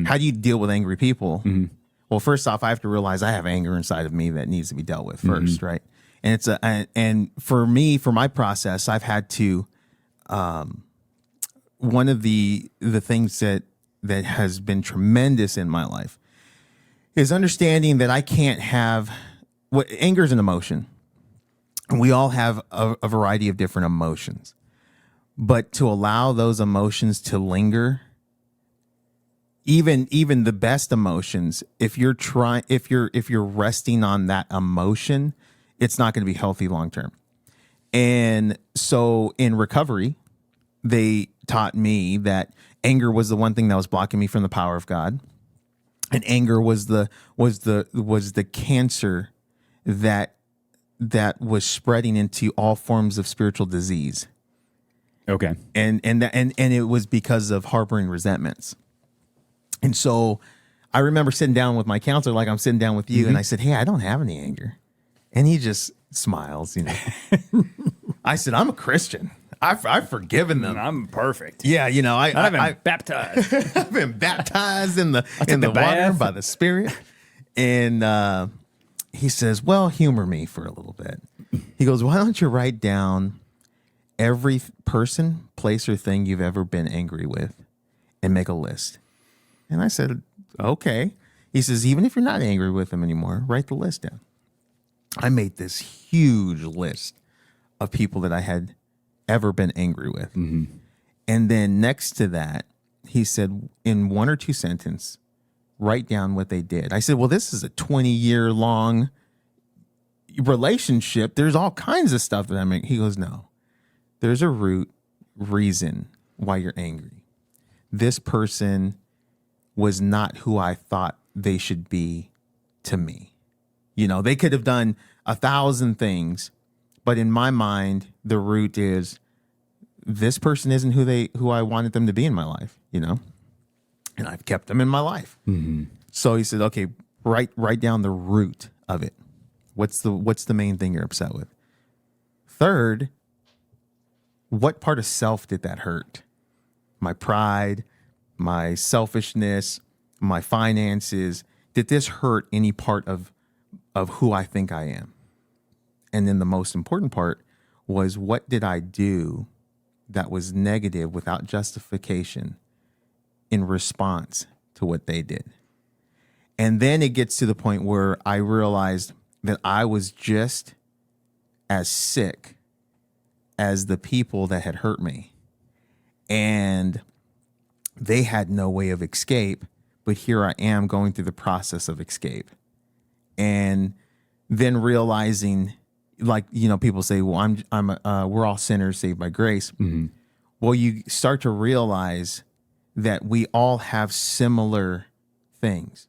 How do you deal with angry people? Well, first off, I have to realize I have anger inside of me that needs to be dealt with first, right? And and for me, for my process, I've had to one of the things that has been tremendous in my life is understanding that I can't have what anger is an emotion. And we all have a variety of different emotions, but to allow those emotions to linger, even the best emotions, if you're resting on that emotion, it's not going to be healthy long term. And so in recovery, they taught me that anger was the one thing that was blocking me from the power of God, and anger was the cancer that was spreading into all forms of spiritual disease. Okay. And it was because of harboring resentments. And so I remember sitting down with my counselor, like I'm sitting down with you, and I said, "Hey, I don't have any anger." And he just smiles, I said, "I'm a Christian. I've forgiven them. I'm perfect. Yeah, I've been baptized. I've been baptized in the water by the Spirit." And he says, "Well, humor me for a little bit." He goes, "Why don't you write down every person, place, or thing you've ever been angry with and make a list?" And I said, "Okay." He says, "Even if you're not angry with them anymore, write the list down." I made this huge list of people that I had ever been angry with. And then next to that, he said, in one or two sentences, write down what they did. I said, "Well, this is a 20-year-long relationship. There's all kinds of stuff that I make." He goes, "No, there's a root reason why you're angry. This person was not who I thought they should be to me. They could have done 1,000 things, but in my mind, the root is this person isn't who I wanted them to be in my life, and I've kept them in my life." So he said, "Okay, write down the root of it. What's the main thing you're upset with? Third, what part of self did that hurt? My pride, my selfishness, my finances. Did this hurt any part of who I think I am?" And then the most important part was, what did I do that was negative without justification in response to what they did? And then it gets to the point where I realized that I was just as sick as the people that had hurt me. And they had no way of escape, but here I am going through the process of escape. And then realizing, like, people say, "Well, we're all sinners saved by grace." Well, you start to realize that we all have similar things.